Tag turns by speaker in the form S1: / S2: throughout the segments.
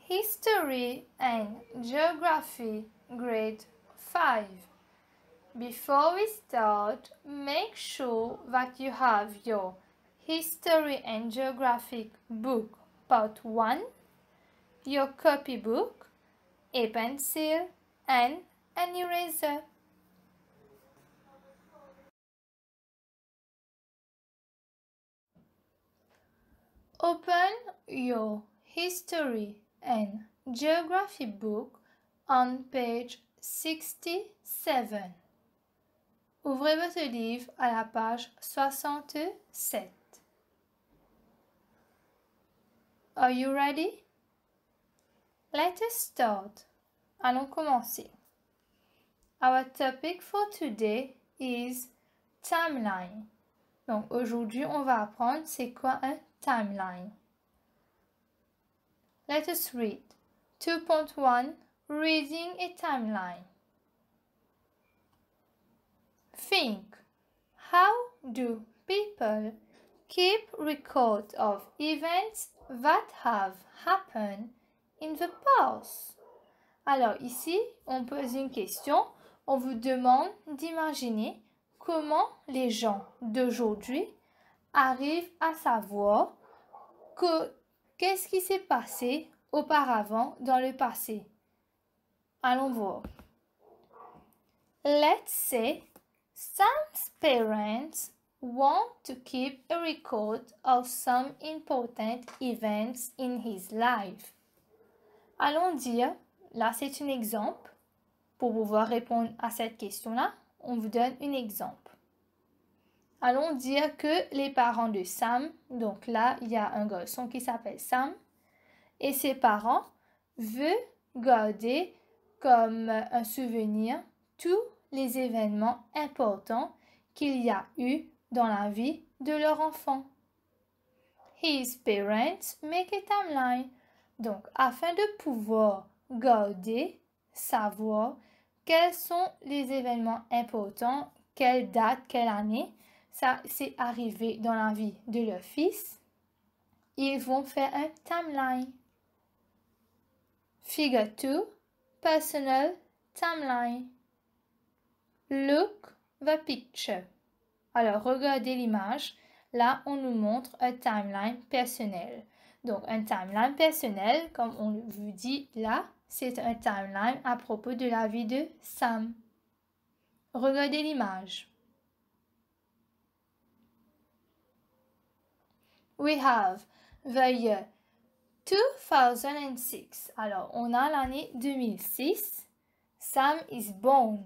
S1: History and Geography, Grade 5. Before we start, make sure that you have your History and Geography book Part 1, your copybook, a pencil, and an eraser. Open your History and Geography book on page 67. Ouvrez votre livre à la page 67. Are you ready? Let us start. Allons commencer. Our topic for today is timeline. Donc aujourd'hui, on va apprendre c'est quoi un timeline. Let us read. 2.1 Reading a timeline. Think. How do people keep record of events that have happened in the past? Alors ici, on pose une question. On vous demande d'imaginer comment les gens d'aujourd'hui arrivent à savoir qu'est-ce qui s'est passé auparavant dans le passé. Allons voir. Let's say Sam's parents want to keep a record of some important events in his life. Allons dire, là c'est un exemple. Pour pouvoir répondre à cette question-là, on vous donne un exemple. Allons dire que les parents de Sam, donc là il y a un garçon qui s'appelle Sam, et ses parents veulent garder comme un souvenir tous les événements importants qu'il y a eu dans la vie de leur enfant. His parents make a timeline. Donc, afin de pouvoir garder, savoir quels sont les événements importants, quelle date, quelle année, ça c'est arrivé dans la vie de leur fils, ils vont faire un timeline. Figure 2, personal timeline. Look the picture. Alors, regardez l'image. Là, on nous montre un timeline personnel. Donc, un timeline personnel, comme on vous dit là, c'est un timeline à propos de la vie de Sam. Regardez l'image. We have the year 2006. Alors, on a l'année 2006. Sam is born.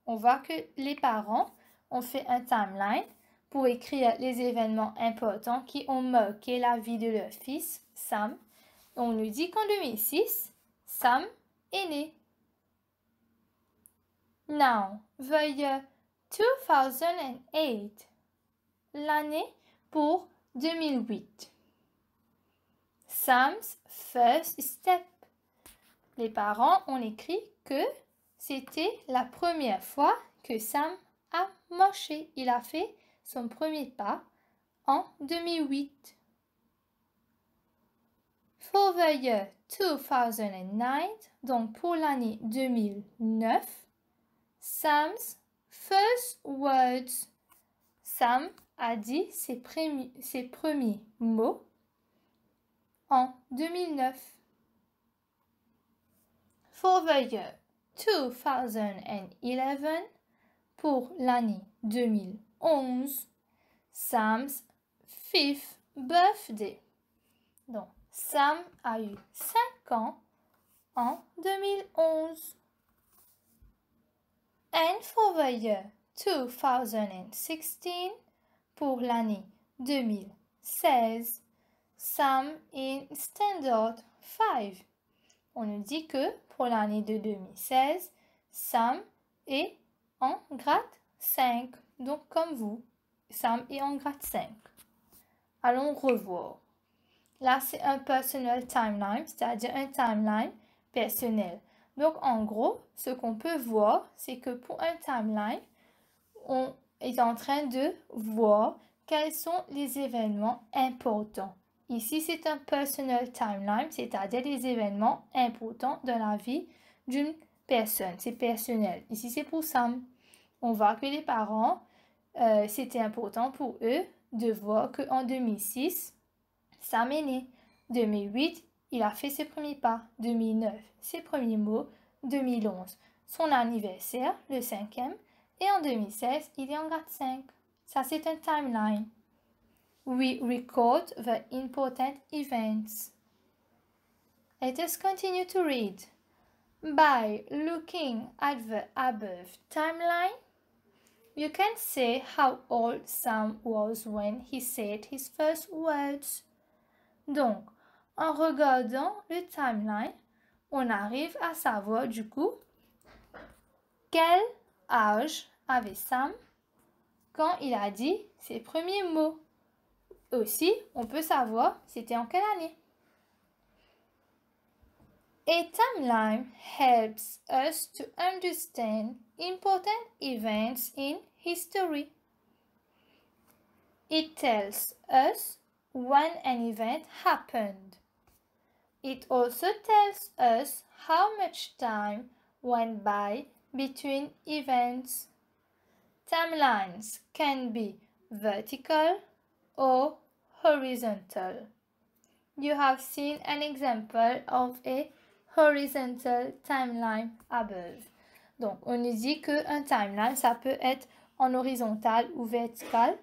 S1: On voit que les parents ont fait un timeline pour écrire les événements importants qui ont marqué la vie de leur fils, Sam. On nous dit qu'en 2006, Sam est né. Now, the year 2008. L'année pour 2008. Sam's first step. Les parents ont écrit que c'était la première fois que Sam a marché. Il a fait son premier pas en 2008. For the year 2009, donc pour l'année 2009, Sam's first words. Sam a dit ses premiers mots en 2009. For the year 2011, pour l'année 2011, Sam's 5th birthday. Donc, Sam a eu 5 ans en 2011. And for the year 2016, pour l'année 2016, Sam in standard 5. On nous dit que pour l'année de 2016, Sam est en grade 5. Donc comme vous, Sam est en grade 5. Allons revoir. Là, c'est un personal timeline, c'est-à-dire un timeline personnel. Donc en gros, ce qu'on peut voir, c'est que pour un timeline, on est en train de voir quels sont les événements importants Ici, c'est un personal timeline, c'est-à-dire des événements importants dans la vie d'une personne. C'est personnel. Ici, c'est pour Sam. On voit que les parents, c'était important pour eux de voir qu'en 2006, Sam est né. 2008, il a fait ses premiers pas. 2009, ses premiers mots. 2011, son anniversaire, le 5e. Et en 2016, il est en grade 5. Ça, c'est un timeline. We record the important events. Let us continue to read. By looking at the above timeline, you can see how old Sam was when he said his first words. Donc, en regardant le timeline, on arrive à savoir du coup quel âge avait Sam quand il a dit ses premiers mots. Aussi, on peut savoir c'était en quelle année. A timeline helps us to understand important events in history. It tells us when an event happened. It also tells us how much time went by between events. Timelines can be vertical or horizontal. You have seen an example of a horizontal timeline above. Donc, on nous dit qu'un timeline, ça peut être en horizontal ou vertical.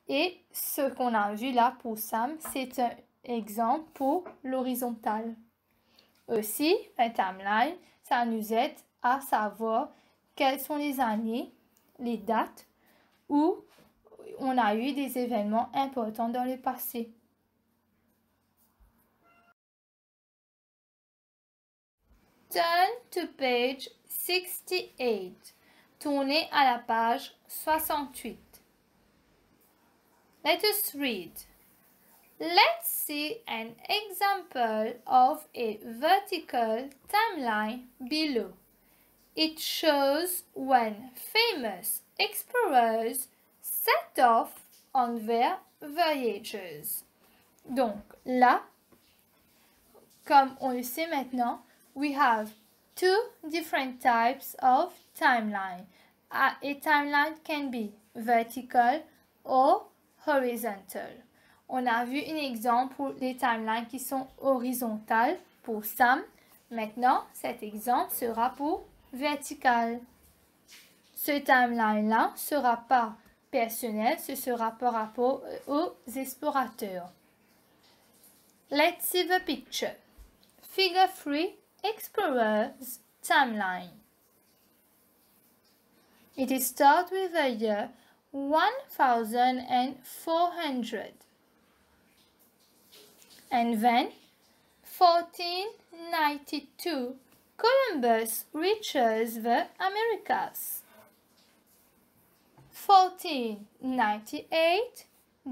S1: Et ce qu'on a vu là pour Sam, c'est un exemple pour l'horizontal. Aussi, un timeline, ça nous aide à savoir quelles sont les années, les dates où on a eu des événements importants dans le passé. Turn to page 68. Tournez à la page 68. Let us read. Let's see an example of a vertical timeline below. It shows when famous explorers set off on their voyages. Donc là, comme on le sait maintenant, we have two different types of timeline. A timeline can be vertical or horizontal. On a vu un exemple pour les timelines qui sont horizontales pour Sam. Maintenant, cet exemple sera pour vertical. Ce timeline-là ne sera pas personnel, ce sera par rapport aux explorateurs. Let's see the picture. Figure 3, Explorer's Timeline. It starts with the year 1400 and then 1492 Columbus reaches the Americas. 1498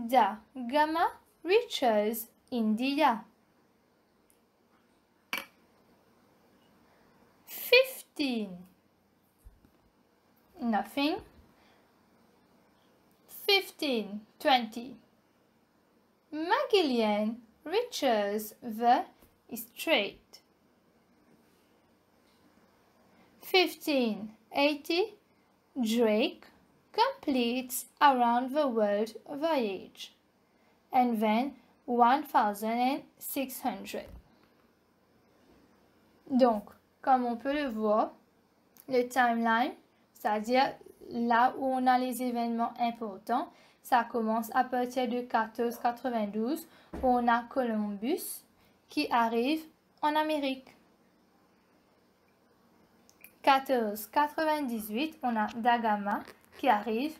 S1: Da Gama reaches India. 1520 Magellan reaches the strait. 1580 Drake completes around the world voyage. And then 1600. Donc, comme on peut le voir, le timeline, c'est-à-dire là où on a les événements importants, ça commence à partir de 1492 où on a Columbus qui arrive en Amérique. 1498, on a Da Gama qui arrive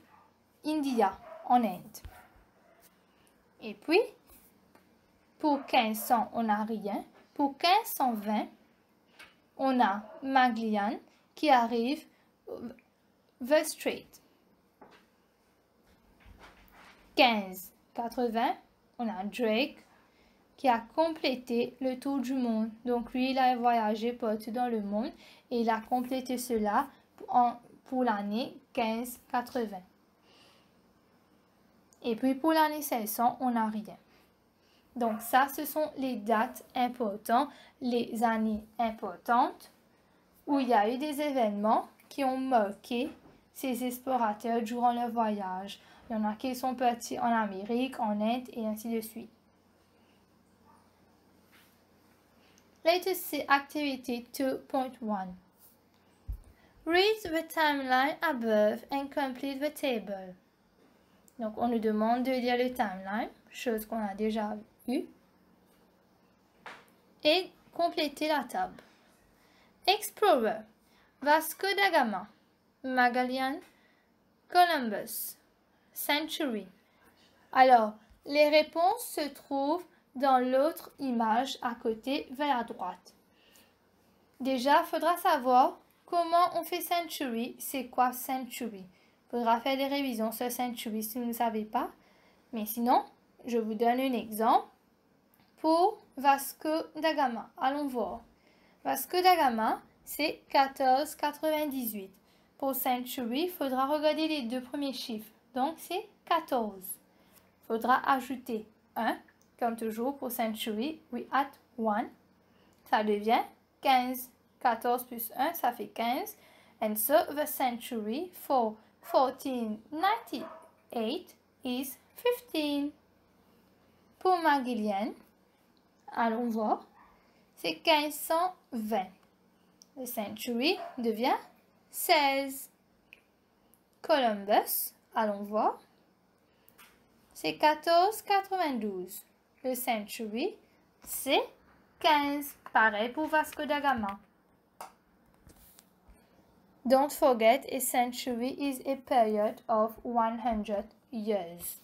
S1: India, en Inde. Et puis, pour 1500, on n'a rien. Pour 1520, on a Magellan qui arrive The Strait. 1580, on a Drake qui a complété le tour du monde. Donc lui, il a voyagé partout dans le monde et il a complété cela pour l'année 1580. Et puis pour l'année 1600, on n'a rien. Donc ça, ce sont les dates importantes, les années importantes où il y a eu des événements qui ont marqué ces explorateurs durant leur voyage. Il y en a qui sont partis en Amérique, en Inde et ainsi de suite. Let us see activity 2.1. Read the timeline above and complete the table. Donc, on nous demande de lire le timeline, chose qu'on a déjà vue, et compléter la table. Explorer, Vasco da Gama, Magellan, Columbus, Century. Alors, les réponses se trouvent dans l'autre image à côté vers la droite. Déjà, il faudra savoir comment on fait Century, c'est quoi Century. Il faudra faire des révisions sur Century si vous ne savez pas. Mais sinon, je vous donne un exemple pour Vasco da Gama. Allons voir. Vasco da Gama, c'est 1498. Pour Century, il faudra regarder les deux premiers chiffres. Donc, c'est 14. Il faudra ajouter 1, comme toujours pour Century. We add 1. Ça devient 15. 14 plus 1, ça fait 15. And so, the century for 1498 is 15. Pour Magellan, allons voir, c'est 1520. Le century devient 16. Columbus, allons voir, c'est 1492. Le century, c'est 15. Pareil pour Vasco da Gama. Don't forget, a century is a period of 100 years.